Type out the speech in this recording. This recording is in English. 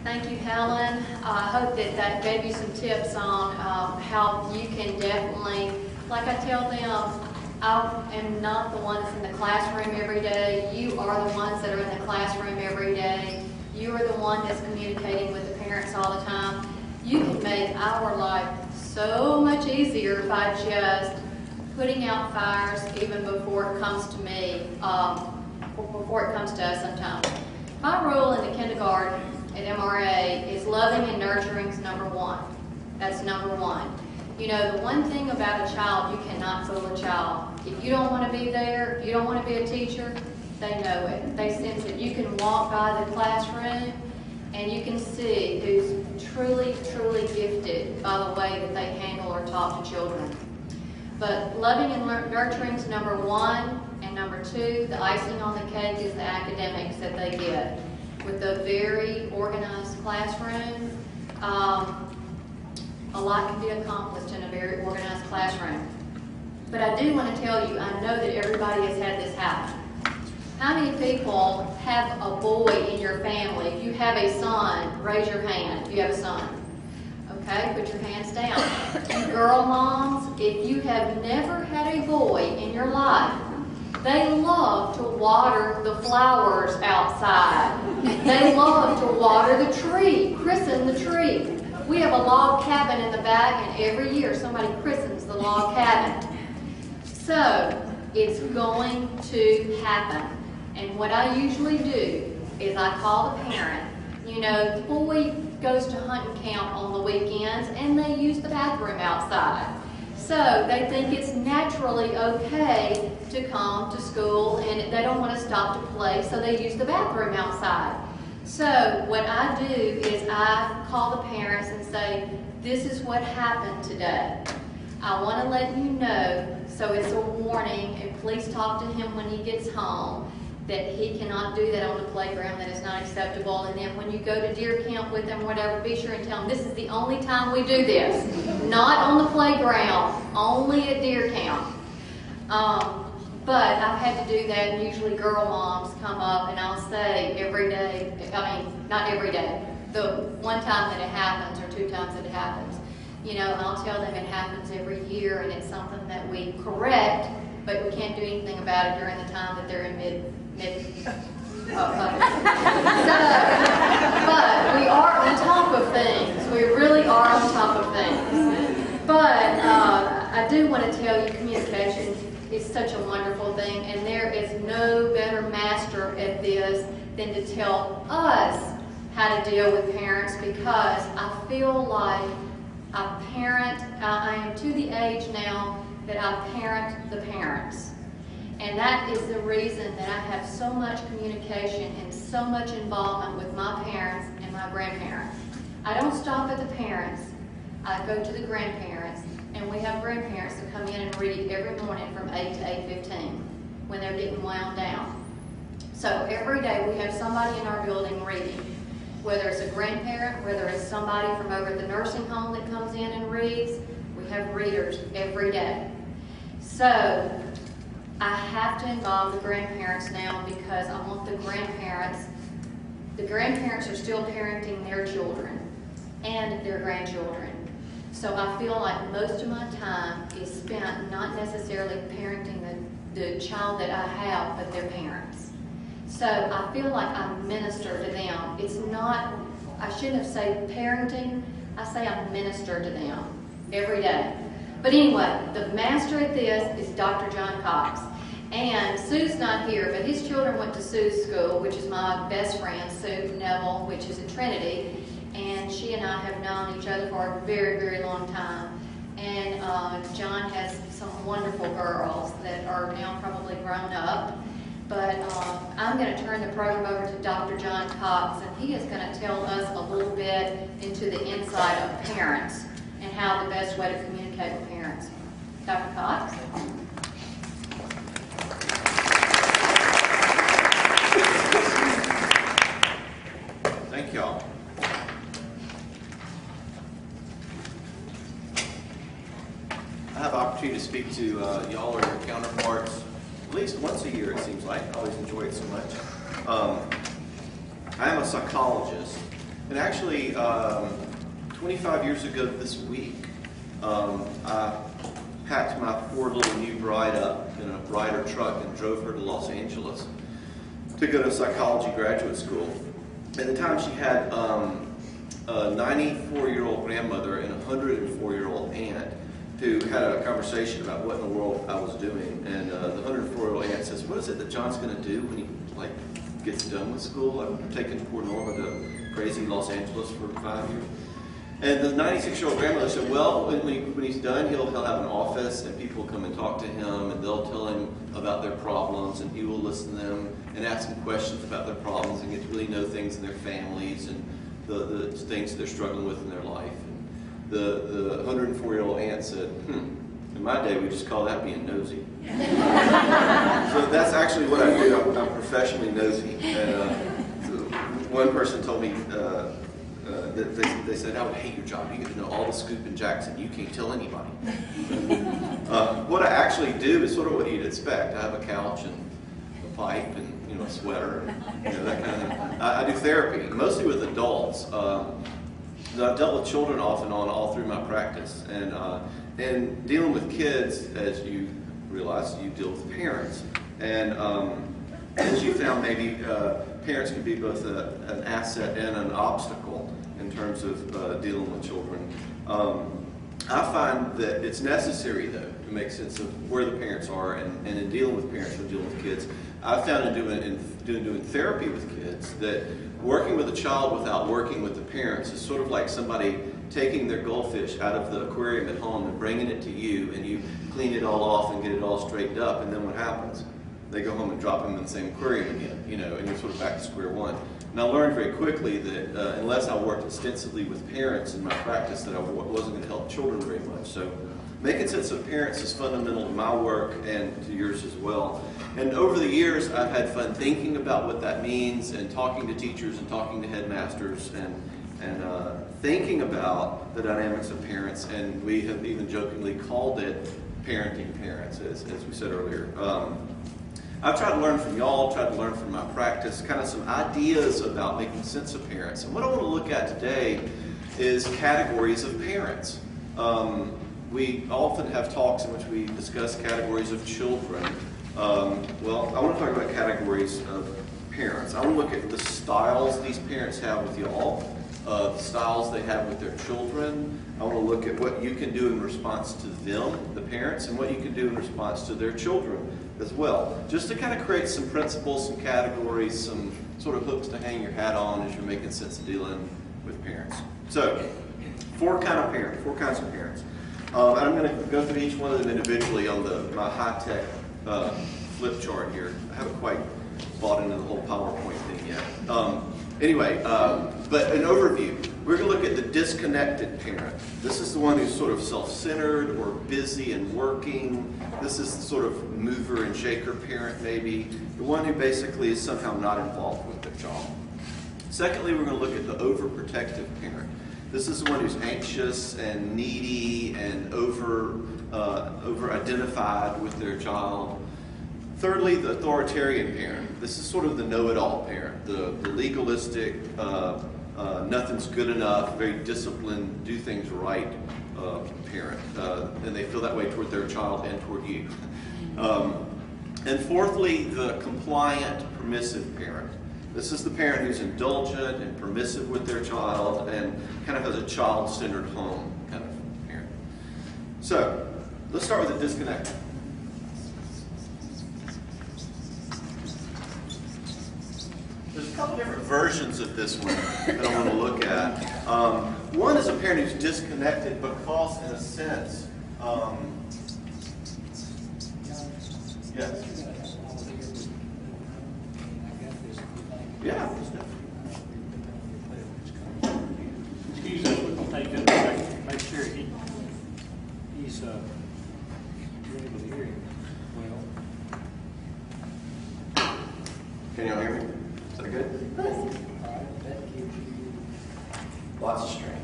Thank you, Helen. I hope that gave you some tips on how you can definitely, like I tell them, I am not the one that's in the classroom every day. You are the ones that are in the classroom every day. You are the one that's communicating with the parents all the time. You can make our life so much easier by just putting out fires even before it comes to me, before it comes to us sometimes. My role in the kindergarten at MRA is loving and nurturing is number one. That's number one. You know, the one thing about a child, you cannot fool a child. If you don't want to be there, if you don't want to be a teacher, they know it. They sense it. You can walk by the classroom and you can see who's truly, truly gifted by the way that they handle or talk to children. But loving and nurturing is number one, and number two, the icing on the cake is the academics that they get. With a very organized classroom, a lot can be accomplished in a very organized classroom. But I do want to tell you, I know that everybody has had this happen. How many people have a boy in your family? If you have a son, raise your hand if you have a son. Okay, put your hands down. You girl moms, if you have never had a boy in your life, they love to water the flowers outside. They love to water the tree, christen the tree. We have a log cabin in the back, and every year somebody christens the log cabin. So, it's going to happen. And what I usually do is I call the parent. You know, the boy goes to hunting camp on the weekends, and they use the bathroom outside. So they think it's naturally okay to come to school, and they don't want to stop to play, so they use the bathroom outside. So what I do is I call the parents and say, this is what happened today. I want to let you know, so it's a warning, and please talk to him when he gets home, that he cannot do that on the playground, that is not acceptable. And then when you go to deer camp with him or whatever, be sure and tell him this is the only time we do this. Not on the playground, only at deer camp. But I've had to do that, and usually girl moms come up and I'll say every day, I mean, not every day, the one time that it happens or two times that it happens, you know, I'll tell them it happens every year and it's something that we correct, but we can't do anything about it during the time that they're in mid but we are on top of things. We really are on top of things. But I do want to tell you, communication is such a wonderful thing, and there is no better master at this than to tell us how to deal with parents, because I feel like I am to the age now that I parent the parents. And that is the reason that I have so much communication and so much involvement with my parents and my grandparents. I don't stop at the parents. I go to the grandparents, and we have grandparents that come in and read every morning from 8 to 8:15 when they're getting wound down. So every day we have somebody in our building reading, whether it's a grandparent, whether it's somebody from over at the nursing home that comes in and reads. We have readers every day. So I have to involve the grandparents now, because I want the grandparents are still parenting their children and their grandchildren. So I feel like most of my time is spent not necessarily parenting the child that I have, but their parents. So I feel like I minister to them. It's not, I shouldn't have said parenting, I say I minister to them every day. But anyway, the master at this is Dr. John Cox. And Sue's not here, but his children went to Sue's school, which is my best friend, Sue Neville, which is at Trinity. And she and I have known each other for a very, very long time. And John has some wonderful girls that are now probably grown up. But I'm going to turn the program over to Dr. John Cox, and he is going to tell us a little bit into the inside of parents and how the best way to communicate with parents. Dr. Cox? Thank y'all. I have the opportunity to speak to y'all or your counterparts at least once a year, it seems like. I always enjoy it so much. I am a psychologist, And actually, 25 years ago this week, I packed my poor little new bride up in a Ryder truck and drove her to Los Angeles to go to psychology graduate school. At the time, she had a 94-year-old grandmother and a 104-year-old aunt who had a conversation about what in the world I was doing. And the 104-year-old aunt says, "What is it that John's going to do when he gets done with school? I'm taking poor Norma to crazy Los Angeles for 5 years." And the 96-year-old grandmother said, "Well, when he's done, he'll have an office, and people will come and talk to him, and they'll tell him about their problems, and he will listen to them and ask them questions about their problems and get to really know things in their families and the things that they're struggling with in their life." And the 104-year-old aunt said, "In my day, we just call that being nosy." So that's actually what I do. I'm professionally nosy. And so one person told me, they said, "I would hate your job. You get to know all the scoop in Jackson. You can't tell anybody." What I actually do is sort of what you'd expect. I have a couch and a pipe and a sweater, and that kind of thing. I do therapy, mostly with adults. I've dealt with children off and on all through my practice, and dealing with kids, as you realize, you deal with parents, and as you found, maybe parents can be both an asset and an obstacle in terms of dealing with children. I find that it's necessary, though, to make sense of where the parents are, and in dealing with parents and dealing with kids. I've found in doing therapy with kids that working with a child without working with the parents is sort of like somebody taking their goldfish out of the aquarium at home and bringing it to you, and you clean it all off and get it all straightened up, and then what happens? They go home and drop them in the same aquarium again, and you're sort of back to square one. And I learned very quickly that unless I worked extensively with parents in my practice, that I wasn't going to help children very much. So making sense of parents is fundamental to my work and to yours as well. And over the years, I've had fun thinking about what that means and talking to teachers and talking to headmasters and thinking about the dynamics of parents. And we have even jokingly called it parenting parents, as we said earlier. I've tried to learn from y'all, tried to learn from my practice, kind of some ideas about making sense of parents. And what I want to look at today is categories of parents. We often have talks in which we discuss categories of children. Well, I want to talk about categories of parents. I want to look at the styles these parents have with y'all, the styles they have with their children. I want to look at what you can do in response to them, the parents, and what you can do in response to their children as well. Just to kind of create some principles, some categories, some sort of hooks to hang your hat on as you're making sense of dealing with parents. So, four kinds of parents. I'm going to go through each one of them individually on my high-tech flip chart here. I haven't quite bought into the whole PowerPoint thing yet. But an overview. We're going to look at the disconnected parent. This is the one who's sort of self-centered or busy and working. This is the sort of mover and shaker parent, maybe. The one who basically is somehow not involved with their child. Secondly, we're going to look at the overprotective parent. This is the one who's anxious and needy and over-identified with their child. Thirdly, the authoritarian parent. This is sort of the know-it-all parent, the legalistic, nothing's good enough, very disciplined, do things right parent. And they feel that way toward their child and toward you. And fourthly, the compliant, permissive parent. This is the parent who's indulgent and permissive with their child and kind of has a child-centered home kind of parent. So, let's start with the disconnected. There's a couple different versions of this one that I want to look at. One is a parent who's disconnected because, in a sense, yes. Yeah. Excuse us, we'll take it a second, make sure he's able to hear him well. Can y'all hear me? Is that good? Lots of strength.